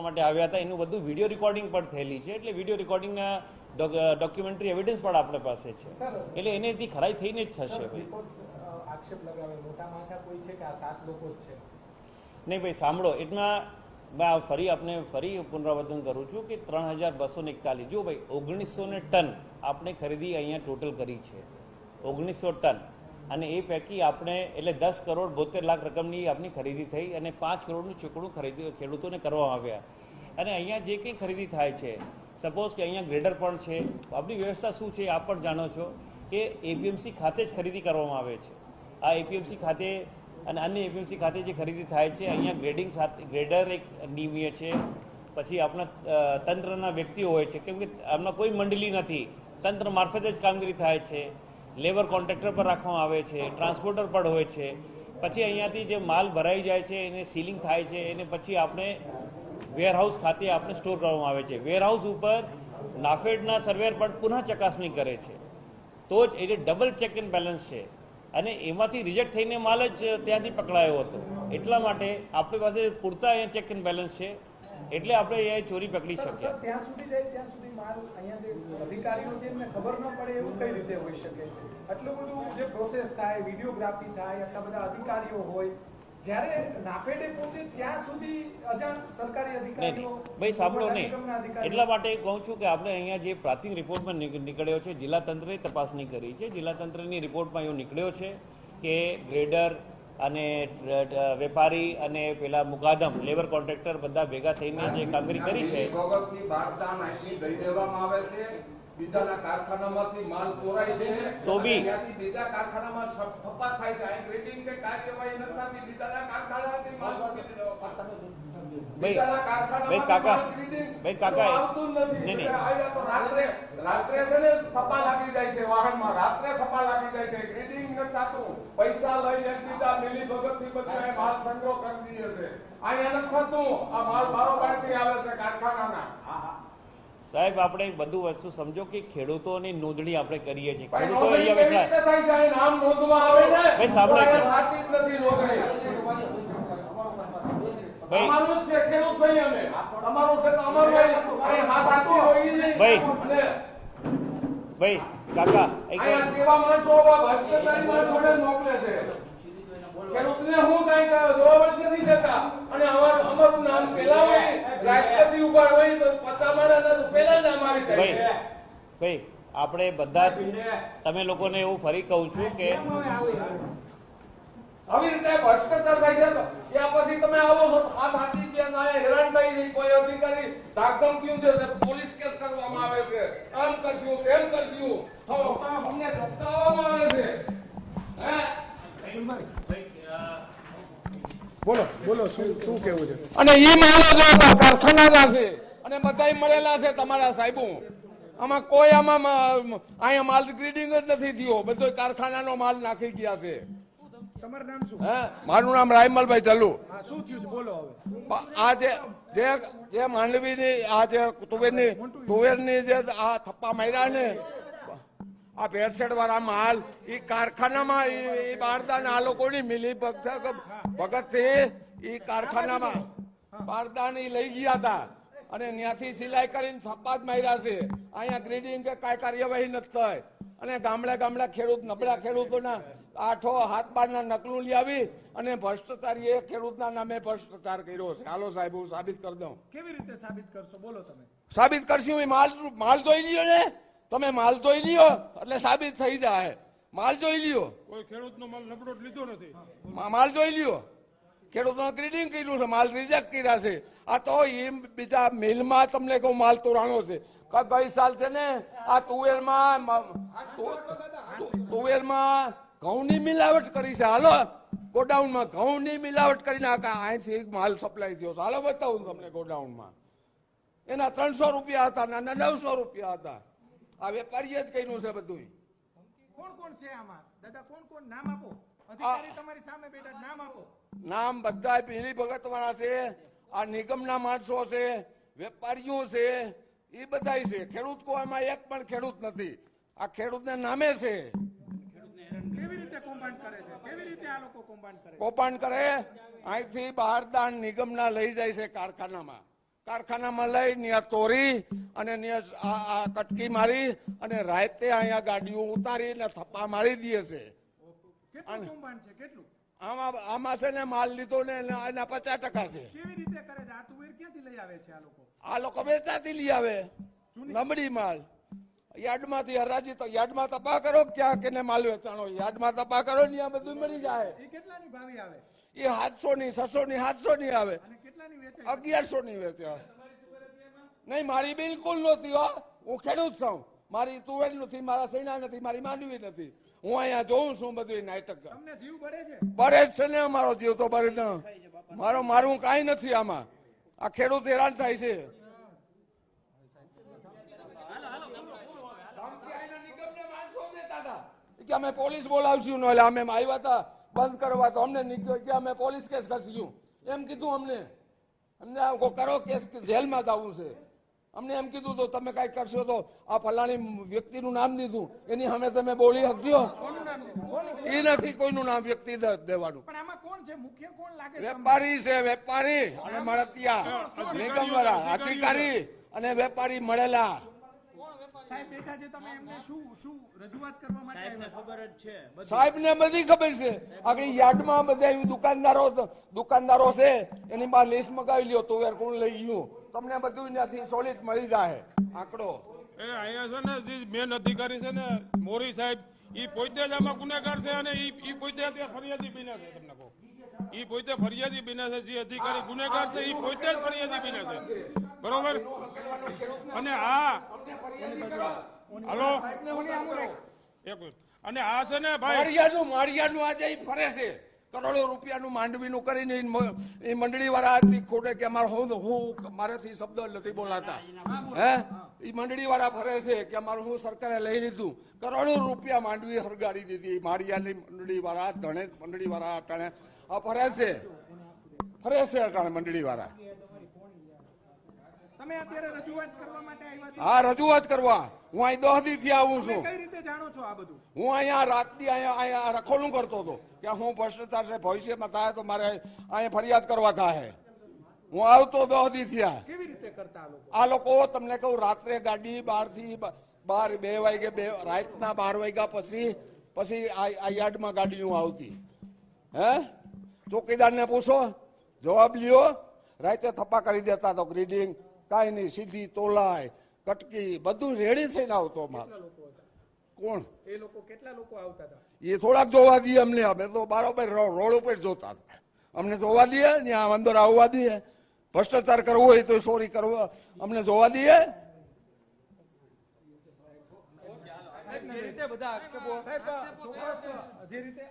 કરવા માટે આવ્યા હતા એનું બધું વિડીયો રેકોર્ડિંગ પણ થયેલી છે, એટલે વિડીયો રેકોર્ડિંગના ડોક્યુમેન્ટરી એવિડન્સ પણ આપણી પાસે છે, એટલે એનેથી ખરાઈ થઈને જ થશે. આક્ષેપ લગાવે મોટા માથા કોઈ છે કે આ 7 લોકો જ છે? નહીં ભાઈ, સાંભળો, એટલા ફરી પુનરાવર્તન કરું છું કે 3241, જો ભાઈ 1900 ટન આપણે ખરીદી અહીંયા ટોટલ કરી છે, 1900 ટન, અને એ પૈકી આપણે એટલે 10 કરોડ 72 લાખ રકમની આપણી ખરીદી થઈ અને 5 કરોડનું ચૂકવણું ખેડૂતોને કરવામાં આવ્યા. અને અહીંયા જે કંઈ ખરીદી થાય છે, સપોઝ કે અહીંયા ગ્રેડર પણ છે, આપણી વ્યવસ્થા શું છે આપ પણ જાણો છો કે એપીએમસી ખાતે જ ખરીદી કરવામાં આવે છે. આ એપીએમસી ખાતે અને અન્ય એપીએમસી ખાતે જે ખરીદી થાય છે, અહીંયા ગ્રેડિંગ સાથે ગ્રેડર એક નિયમીય છે, પછી આપણા તંત્રના વ્યક્તિઓ હોય છે, કેમ કે આમના કોઈ મંડળી નથી, તંત્ર મારફતે જ કામગીરી થાય છે, લેબર કોન્ટ્રાક્ટર પર રાખવામાં આવે છે, ટ્રાન્સપોર્ટર પણ હોય છે, પછી અહીંયાથી જે માલ ભરાઈ જાય છે એને સીલિંગ થાય છે, એને પછી આપણે વેરહાઉસ ખાતે આપણે સ્ટોર કરવામાં આવે છે. વેરહાઉસ ઉપર નાફેડના સર્વેર પણ પુનઃ ચકાસણી કરે છે, તો જ એ ડબલ ચેક એન્ડ બેલેન્સ છે, અને એમાંથી રિજેક્ટ થઈને માલ જ ત્યાંથી પકડાયો હતો. એટલા માટે આપણી પાસે પૂરતા અહીંયા ચેક એન્ડ બેલેન્સ છે, એટલે આપણે એ ચોરી પકડી શક્યા. ત્યાં સુધી જાય ત્યાં સુધી માલ અહીંયા જે અધિકારીઓ છે એમને ખબર ન પડે એવું કઈ રીતે હોઈ શકે? આટલું બધું જે પ્રોસેસ થાય, વિડીયોગ્રાફી થાય, આટલા બધા અધિકારીઓ હોય, જ્યારે નાફેડે પહોંચે ત્યાં સુધી અજાણ સરકારી અધિકારીઓ? ભાઈ સાંભળો નહીં, એટલા માટે કહું છું કે આપણે અહીંયા જે પ્રાથમિક રિપોર્ટમાં નીકળ્યો છે, જિલ્લા તંત્રે તપાસણી કરી છે, જિલ્લા તંત્રની રિપોર્ટમાં એવું નીકળ્યો છે કે ગ્રેડર અને વેપારી અને પેલા મુકાદમ લેબર કોન્ટ્રાક્ટર બધા ભેગા થઈને જે કામગીરી કરી છે, બીજાના કારખાનામાંથી માલ ચોરાય છે, તો બી બીજા કારખાનામાં થપ્પા થાય છે, આ ગ્રેડિંગ કે કાર્યવાહી નથી થતી, બીજાના કારખાનામાંથી માલ મૂકી દીધો. ભાઈ કાકા આવતું નથી. રાત્રે છે ને થપ્પા લાગી જાય છે, વાહનમાં રાત્રે થપ્પા લાગી જાય છે, ગ્રેડિંગ નથી થતું, પૈસા લઈ એકબીજા મિલી ભગત થી બધા માલ સંગ્રહ કરી દે છે. અહીંયા નથી થતું, આ માલ બારોબાર થી આવે છે કારખાનાના. સાહેબ, આપણે બધું વસ્તુ સમજો કે ખેડૂતોની નોંધણી આપણે કરીએ છીએ, ભાઈ સાંભળો, ભાઈ કાકા મોકલે છે, ખેડૂતને હું કઈ જવાબ જ નથી દેતા, અને અમારું નામ પેલા હોય, રાષ્ટ્રપતિ ઉપર હોય તો પત્તામાના પેલા નામ આવી જાય. ભાઈ આપણે બધા તમે લોકોને એવું ફરી કહું છું કે આવી રીતે ભ્રષ્ટાચાર થાય છે, ત્યાં પછી તમે આવો છો હાથ હાથી ત્યાં હેરાન થઈ નહીં, કોઈ અધિકારી ધાકધમકીઓ દે છે, પોલીસ કેસ કરવામાં આવે છે, આમ કરશું તેમ કરશું, અમને ધમકાવવામાં આવે છે. બોલો શું કેવું છે? અને એ માલ કારખાના છે અને બધા મળેલા છે તમારા સાહેબો, આમાં કોઈ અહીંયા માલ ગ્રીડિંગ જ નથી થયો, બધો કારખાનાનો માલ નાખી ગયા છે. તમારું નામ શું? મારું નામ રાયમલભાઈ ચલ્લુ. શું થયું છે બોલો હવે. આ જે માંડવીની આ જે તુવેરની જે આ થપ્પા માર્યા ને, આ ભેળસેળ વાળા માલ એ કારખાનામાં એ બારદાન આ લોકોની મિલી ભગત થી એ કારખાનામાં બારદાન લઈ ગયા હતા, અને ત્યાંથી સિલાઈ કરીને થપ્પા જ માર્યા છે. અહીંયા ગ્રેડિંગ કે કઈ કાર્યવાહી નથી થઈ, અને ગામડા ખેડૂત નબળા ખેડૂતોના 8-12 નકલું લઈ આવી અને ભ્રષ્ટાચારી એ ખેડૂતના નામે ભ્રષ્ટાચાર કર્યો છે. હાલો સાહેબ, હું સાબિત કરી દઉં. કેવી રીતે સાબિત કરશો બોલો? તમે સાબિત કરશું, માલ જોઈ લ્યો ને, તમે માલ જોઈ લ્યો એટલે સાબિત થઈ જાય. માલ જોઈ લ્યો, કોઈ ખેડૂતનો માલ નબળો લીધો નથી, માલ જોઈ લ્યો, ખેડૂતો ગ્રીડિંગ કર્યું છે, માલ રિજેક્ટ કર્યા છે. આ તો એમ બીજા મિલમાં તમને કહું માલ તોરાણો છે. ગઈ સાલ છે ને આ તુવેરમાં ઘઉંની મિલાવટ કરી છે. હાલો ગોડાઉનમાં ઘઉંની મિલાવટ કરીને અહીંથી માલ સપ્લાય થયો છે. હાલો બતાવું તમને ગોડાઉનમાં, એના 300 રૂપિયા હતા, નાના 900 રૂપિયા હતા. આ વેપારીએ જ કર્યું છે બધું. કોણ છે આમાં દાદા? કોણ નામ આપો, અધિકારી તમારી સામે બેઠા, નામ આપો. નામ બધા પેલી ભગત વાળા છે, આ નિગમના માણસો છે, વેપારીઓ છે, એ બધા છે. ખેડૂત કોઈમાં એક પણ ખેડૂત નથી, આ ખેડૂતને નામે છે. કેવી રીતે કૌભાંડ કરે છે? કેવી રીતે આ લોકો કૌભાંડ કરે? કૌભાંડ કરે, અહીંથી બહારદાન નિગમના લઈ જાય છે કારખાનામાં, કારખાનામાં લઈ ત્યાં તોરી અને ત્યાં આ કટકી મારી અને રાતે અહીંયા ગાડીઓ ઉતારીને થપ્પા મારી દે છે. કેટલું કૌભાંડ છે? કેટલું? આમાં છે ને માલ લીધો ને એના 50% છે. કેવી રીતે કરે છે? આ તુવેર ક્યાંથી લઈ આવે છે આ લોકો? આ લોકો વેચાતી લઈ આવે નબળી માલ. યાર્ડમાંથી હરાજી તો યાર્ડમાં તપા કરો ક્યાં કેને માલ વેચાણો, યાર્ડમાં તપા કરો ને આ બધું મળી જાય. એ કેટલાની ભાવી આવે? એ 700 ની 600 ની 700 ની આવે, અને કેટલાની વેચે? 1100 ની વેચે. નહીં મારી બિલકુલ નહોતી હો, હું ખેડૂત છું. મારી તુવેર નથી, મારા સૈના નથી, મારી માંડવી નથી. હું અહીંયા જોઉં છું બધું નાટક. તમને જીવ બળે છે? બરે જ છે ને અમારો જીવ તો બરે જ. મારું કાંઈ નથી આમાં. આ ખેડૂત હેરાન થાય છે. કે અમે પોલીસ બોલાવશું ને એટલે અમે આવ્યા હતા બંધ કરવા તો અમને કે અમે પોલીસ કેસ કરશું એમ કીધું. અમને કરો કેસ, જેલમાં જવું છે. અમને એમ કીધું તો તમે કઈ કરશો તો આ ફલાણી વ્યક્તિનું નામ દીધું, એની સામે તમે બોલી શકજો? એ નથી કોઈનું નામ વ્યક્તિ દેવાનું. પણ આમાં કોણ છે? મુખ્ય કોણ લાગે છે? વેપારી છે, વેપારી અને મળતિયા નિગમવાળા અધિકારી અને વેપારી મળેલા. સાહેબ બેઠા છે, તમે એમને શું રજૂઆત કરવા માટે આવ્યા? સાહેબ ને બધી ખબર છે. આગળ યાર્ડમાં બધા દુકાનદારો છે, એની બહાર લિસ્ટ મગાવી લ્યો તુવેર કોણ લઈ ગયું. તમને બધું ત્યાંથી સોલિડ મળી જાય આંકડો. એ અહીંયા છે ને જે મેન અધિકારી છે ને મોરી સાહેબ, ઈ પોતે જ આમાં ગુનેગાર છે અને ઈ પોતે અત્યારે ફરિયાદી બન્યા છે. તમને કહું, ઈ પોતે ફરિયાદી બન્યા છે. જે અધિકારી ગુનેગાર છે ઈ પોતે જ ફરિયાદી બન્યા છે. બરોબર? અને હાલો એક મિનિટ. અને આ છે ને ભાઈ માળિયાનું આજે ઈ ફરે છે. કરોડો રૂપિયાનું માંડવીનું કરીને એ મંડળી વાળા ખોટે કે મારાથી શબ્દ નથી બોલાતા. હે એ મંડળી વાળા ફરે છે કે અમારું હું સરકારે લઈ લીધું. કરોડો રૂપિયા માંડવી હરગાડી દીધી. માળિયાની મંડળી વાળા ધણે મંડળી વાળા અટાણે આ ફરે છે અટાણે મંડળી વાળા. તમે અત્યારે રજૂઆત કરવા માટે આવ્યા છો? હા, રજૂઆત કરવા. હું અહીં 10 દીથી આવું છું. કઈ રીતે જાણો છો આ બધું? હું અહીંયા રાતથી અહીંયા રખોલું કરતો હતો કે હું ભ્રષ્ટાચાર છે ભવિષ્યમાં થાય તો મારે અહીંયા ફરિયાદ કરવા થાય. હું આવતો 10 દી થયા. કેવી રીતે કરતા આ લોકો તમને કહું રાત્રે ગાડી 2 વાગે રાતના 12 વાગ્યા પછી આ યાર્ડમાં ગાડીઓ આવતી. હે ચોકીદારને પૂછો, જવાબ લ્યો. રાતે થપ્પા કરી દેતા તો ગ્રીડિંગ કાંઈ નહીં, સીધી તોલાય કટકી બધું રેડી થઈને આવતો માલ. કોણ એ લોકો? કેટલા લોકો આવતા હતા? એ થોડાક જોવા દઈએ અમને. અમે તો બારોબાર રોડ ઉપર જોતા હતા. અમને જોવા દઈએ, ત્યાં અંદર આવવા દઈએ. ભ્રષ્ટાચાર કરવો હોય તો ચોરી કરવો અમને જોવા દઈએ. જે રીતે બધા આક્ષેપો સાહેબ ચોક્કસ જે રીતે